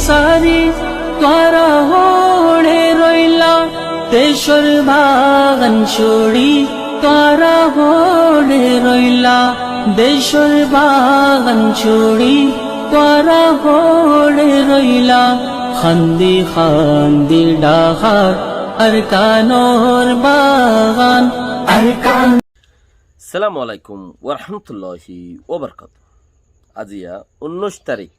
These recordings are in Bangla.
সারি তোরা হড়ে রইলা দেশর বাগান ছড়ি তোরা হড়ে রইলা দেশর বাগান ছড়ি তোরা হড়ে রইলা খান্দি খান্দি ডাহার আর কানোর বাগান আর কান। সালামু আলাইকুম ওরহমতুল্লাহি ওবরকাতুহু। আজিয়া 19 তারিখ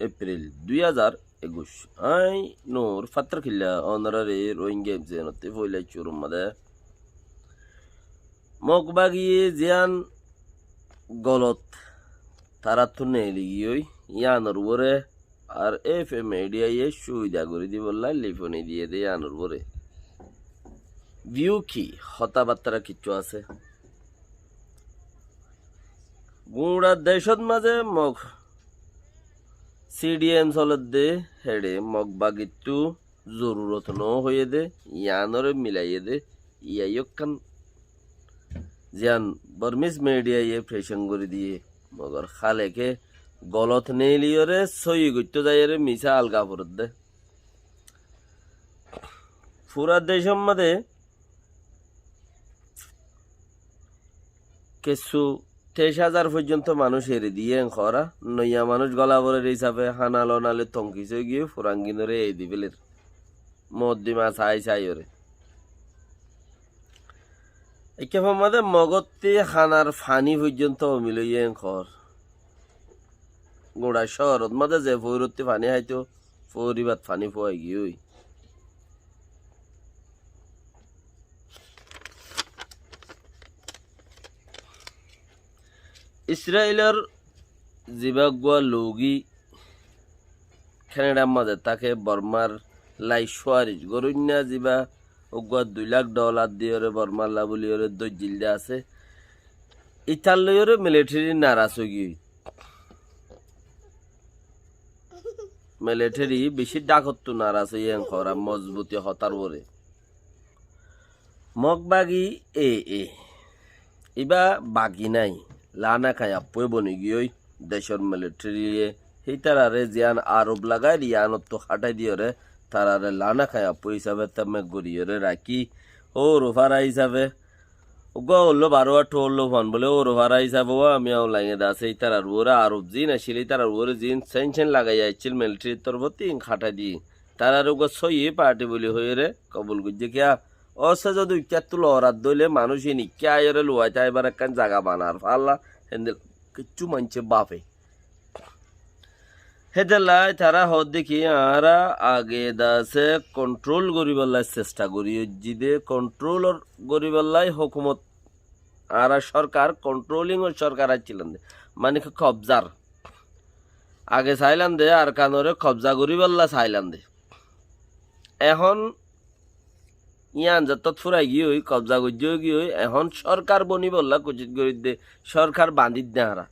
এপ্রিল 2021। আই নূর ফাত্রখিল্লা অনারারে রোহিঙ্গা জেনতে ফইলাই চুরুম মাদে মগবাগিয়ে জিয়ান গলত তারা তুনে লিগিয়ই ইয়ানর ওরে আর এফএম মিডিয়ায়ে সুবিধা করে দি বললা লিফোনে দিয়ে দে ইয়ানর ওরে ভিউ কি হতাবার্তারা কিচ্ছু আছে গুড়া দেশত মাঝে মগ সিডিএম চলত দে হেডে মগ বাগিটু জরুরত ন হয়ে দে ইয়ানরে মিলাইয়ে দে ইয়াইকান জিয়ান বর্মিস মিডিয়া ইয়ে ফ্রেশন করে দিয়ে মগর খালেকে গলত নেলিয়রে সই গইতো যাইরে মিছা আলগা ফরত দে পুরা দেশের মধ্যে কিছু 23,000 পর্যন্ত মানুষ এরে দিয়ে খরা নইয়া মানুষ গলা বরের হিসাবে হানালো নালে তঙ্কিস গিয়ে ফুরাঙ্গিনরে এই দিবেলের মদ্দিমা ছাই ছাই ওরে একেবারে মধ্যে মগত্তি খানার ফানি পর্যন্ত মিলইয়ে খর গোড়া শহরত মধ্যে যে ফৌরত্তি ফানি হাইতো ফৌরিবাত ফানি ফুয়াই গিয়ে ইসরায়েলের জিবাগুয়া লোগি কানাডার মাঝে তাকে বর্মার লাই সোয়ারিজ গরুন্যা জিবা ওগুয়া $2 লাখ দিয়ে বর্মার লাবলি ওরে দজিলদা আছে ইতার লইরে মিলিটারি নারাজ হয়ে গিয়ে মিলিটারি বেশি ডাকত নারাজ হয়ে খরা মজবুতি হতার ওরে মগ বাগি এবা বাগি নাই লানা খাই আপুয়ে বনি গিয়ে দেশের মিলিটারি সেই তারারে জিয়ান আরব লাগাই রিয়ানত তো হাঁটাই দিয়ে রে তারারে লানা খাই আপু হিসাবে তেমে গড়িয়ে রাখি ও রোফারা হিসাবে ওগো হলো 12 হলো ফোন বলে ও রোফারা হিসাবে ও আমি লাইনে দাস এই তারার ওরা আরব জিন আসলে তারার ওরে জিন সেনসেন লাগাই আইছিল মিলিটারি তরফতি খাটা দি তারার ওগো সই পার্টি বলি হয়ে রে কবুল গুজে কিয়া অসে যদি উচ্চাতুল অরাত দইলে মানুষই নি কে আয়রে লুয়াইতে এবার একখান জায়গা বানার ফাল্লা হেন্দেল কিচ্ছু মানছে বাপে হেদেলাই তারা হদ দেখি আরা আগে দাসে কন্ট্রোল করিবার চেষ্টা করি জিদে কন্ট্রোল করিবার হুকুমত আরা সরকার কন্ট্রোলিং ও সরকার আছিলেন মানে কবজার আগে চাইলাম দে আর কানরে কবজা করিবার চাইলাম দে এখন ইয়ান যত ফুরাই গিয়ে কবজা গজ্য গিয়ে এখন সরকার বনি বললা কুচিত করি দে সরকার বাঁধিত দে হারা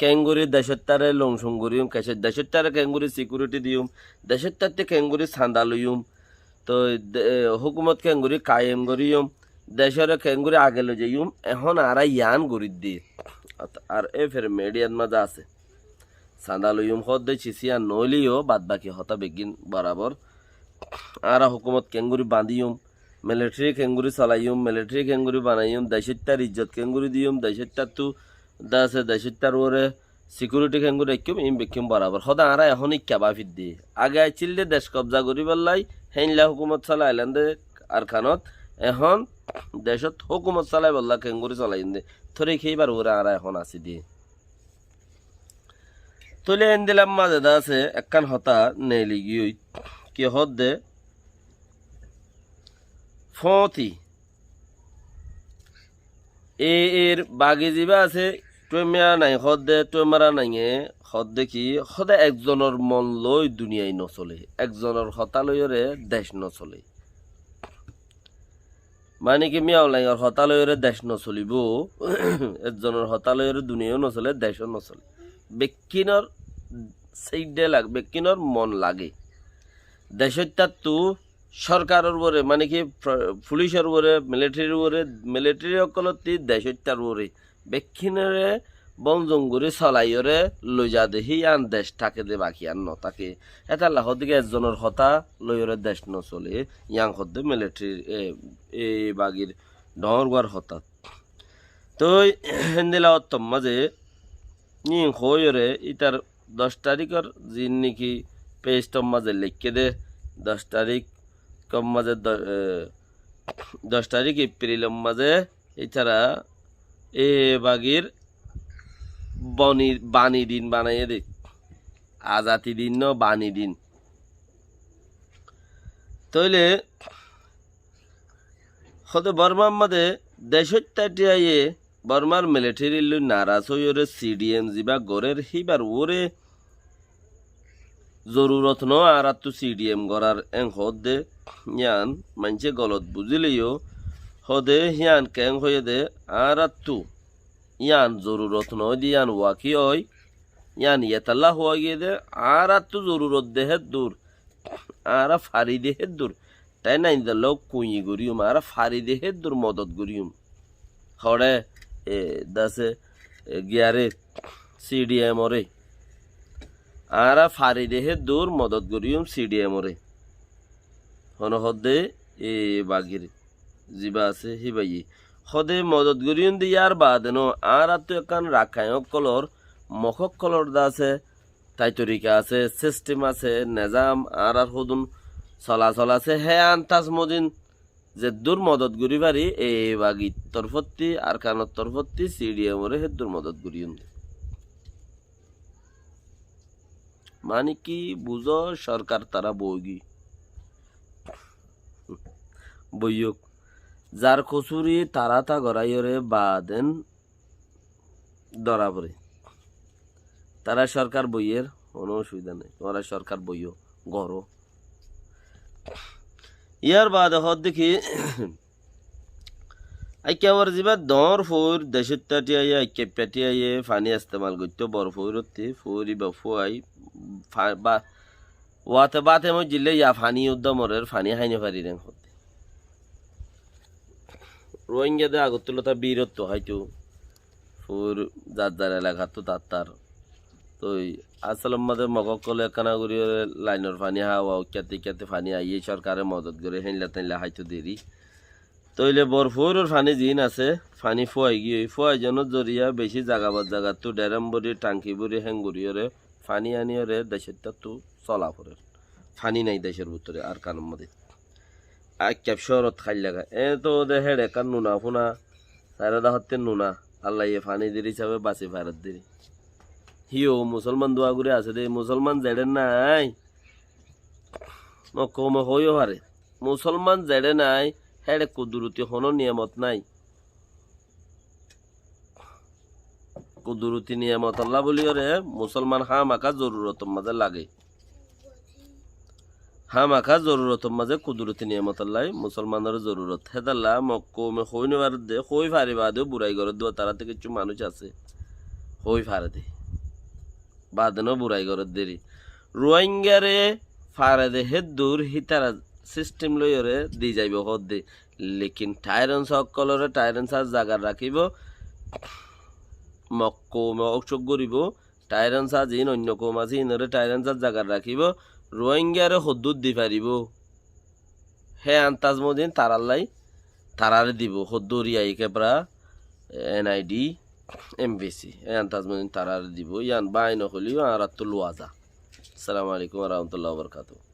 কেঙ্গুরি দেশের তারে লংসং করিম কেসের দেশের তারে কেঙ্গুরি সিকিউরিটি দিউম দেশের তারতে কেঙ্গুরি ছান্দা লইম তো হুকুমত কেঙ্গুরি কায়েম করিম দেশের কেঙ্গুরি আগে লো যাইম এখন আরা ইয়ান গরি দি আর এ ফের মিডিয়ার মাঝে আছে ছান্দা লইম হদ দে চিসিয়া নইলিও বাদ বাকি হতা বেগিন বরাবর আরা হুকুমত কেঙ্গুরি বাঁধিম মিলিটারি কেঙ্গুরি চলাইম মিলিটারি কেঙ্গুরি বানাইম দেশের তার ইজ্জত কেঙ্গুরি দিম দেশের তার তো দাসে দেশের তার ওরে সিকিউরিটি কেঙ্গুরি একম ইম বেকিম বরাবর সদা আরা এখন ইক্কা বাফিত দিয়ে আগে আইছিল দে দেশ কবজা করি পেলাই হেনলা হুকুমত চলাইলেন দে আর খানত এখন দেশত হুকুমত চলাই বললা কেঙ্গুরি চলাই দে থরে খেইবার ওরা আরা এখন আসি দিয়ে তুলে এন দিলাম মাঝে দাসে একখান হতা নেলি গিয়ে কি হদ দে ফতি এর বাগি যিবা আছে টুমেরা নাই হদ দে টুমেরা নাই হদ দেখি সদায় একজনের মন লই দুনিয়ায় নচলে একজনের হতা লইরে দেশ নচলে মানে কি মিয়াও লাইঙর হতা লইরে দেশ নচলিব একজনের হতা লইরে দুনিয়াও নচলে দেশও নচলে বেকিনর সেইডে লাগ বেকিনর মন লাগে দেশের তার তো সরকারের উপরে মানে কি পুলিশের উপরে মিলিটারির উপরে মিলিটারি সকলতি দেশের তার উপরে বেক্ষিনরে বন জঙ্গুরি চলাইরে লৈ যা দেহি আন দেশ থাকে দে বাকি আর ন থাকে এটা লাহর দিকে একজনের হতা লইরে দেশ নচলে ইয়াং হদ্দে মিলিটারি এ বাগির ডর হঠাৎ তো হেন্দিলা অত্তম মাঝে নি হইরে ইতার 10 তারিখের জিন নাকি পেজটম মাঝে লিখকে দে 10 তারিখ কম মাঝে 10 তারিখ এপ্রিল মাঝে ইতারা এ বাগির বাণী দিন বানাইয়ে দে আজাতি দিন ন বাণী দিন তইলে হতে বর্মার মাঝে দেশত্যাটিয়ে বর্মার মিলিটারি লই নারাজ হইরে সিডিএম জিবা গড়ের হিবার ওরে জরুরত ন আর তো সিডিএম গড়ার এং হদে ইয়ান মানছে গলত বুঝিলেও হদে হিয়ান কেং হয়ে দে আর তো ইয়ান জরুরত নয় দিয়ান ওয়াকি হয় ইয়ান ইয়েতাল্লা হওয়া গিয়ে দে আর তো জরুরত দেহে দূর আর ফারি দেহে দূর তাই নাই লোক কুই গরিউম আর ফারি দেহে দূর মদত গরিউম হরে এ দাসে গিয়ারে সিডিএম ওরে আর ফারি দেহে দূর মদত গরিউম সিডিএম ওরে হন হদে এ বাগির জিবা আছে হিবাই হদে মদত গরিউম দিয়ার বাদেন আর তো একান রাখায় কলর মখক কলর দা আছে তাই তরিকা আছে সিস্টেম আছে নিজাম আর হদুন চলাচল আছে হে আন্তাজ মদিন যে দূর মদত গুরি পারি এই বাগি তরফত্তি আর কানত তরফত্তি সিডিএম ওরে হে দূর মদত গুরিউম মানে কি বুঝো সরকার তারা বইগি বইয়ক যার কসুরি তারা তা গড়াইরে বাদেন ধরা পড়ে তারা সরকার বইয়ের কোনো অসুবিধা নেই তোমরা সরকার বইও গড় ইয়ার বাদে হদ দেখি আইকেবার যাবা দর ফোর দেশত্যাটি আইয়া আইকে পেটি আইয়ে ফানি ইস্তেমাল করতে বড় ফোরতে ফোরি বা ফুয়াই বা ওয়াতে বাতে মই জিলে ইয়া ফানি উদ্যমরের ফানি হাইনে পারি রেন হতে রোহিঙ্গাদের আগতুলতা বীরত্ব হয়তো ফুর যার যার এলাকা তো তার তো আসলাম মাঝে মকলে কানা করি লাইনের পানি হাওয়া কেতে কেতে পানি আইয়ে সরকারের মদত করে হেনলা তেনলা হাইতো দেরি তইলে বরফুরের পানি জিন আছে পানি ফুয়াই গিয়ে ফুয়াই যেন জরিয়া বেশি জাগাবার জায়গা তো ডেরাম বড়ি টাঙ্কি বড়ি হ্যাঙ্গুরিয়রে পানি আনিয়রে দেশের তো চলা পড়ে পানি নাই দেশের ভিতরে আর কানের মধ্যে আর ক্যাপ শহরত খাই লাগা এ তো ওদের হেড়ে কান নুনা ফুনা সারা হতে নুনা আল্লাহ পানি দেরি হিসাবে বাঁচি ভারত দেরি হিও মুসলমান দোয়া করে আছে দে মুসলমান জেডে নাই কম হইও হারে মুসলমান জেডে নাই হেডে কুদুরতি হনো নিয়ামত নাই কুদুরতি নিয়ামত আল্লাহ বলি রে মুসলমান হামাকা জরুরত মাঝে লাগে হামাকা জরুরত মাঝে কুদুরতি নিয়ামত আল্লাহ মুসলমানের জরুরত হেদাল্লাহ মক্কমে হইনে বার দে হই ফারি বাদে বুড়াই ঘর দেওয়া তারাতে কিছু মানুষ আছে হই ফারে দে বাদনো বুড়াই ঘর দেরি রোহিঙ্গারে ফারে দে হে দূর হিতারা সিস্টেম লইরে দি যাইব হদ দে লেকিন টাইরন সকলরে টাইরন সাজ জাগার রাখিব মক্কমে অসুখ করিব টাইরন সাজ ইন অন্য কম আছে ইনরে টাইরন সাজ জাগার রাখিব রোহিঙ্গারে হদ্দুর দি পারিব হে আন্তাজ মদিন তারাল্লাই তারারে দিব হদ্দুরিয়া কেপরা এনআইডি এমবিসি এ আন্তাজ মদিন তারারে দিব ইয়ান বাই নহলিও আর তো লোয়াজা আসসালামু আলাইকুম ওয়া রাহমাতুল্লাহি ওয়া বারাকাতুহু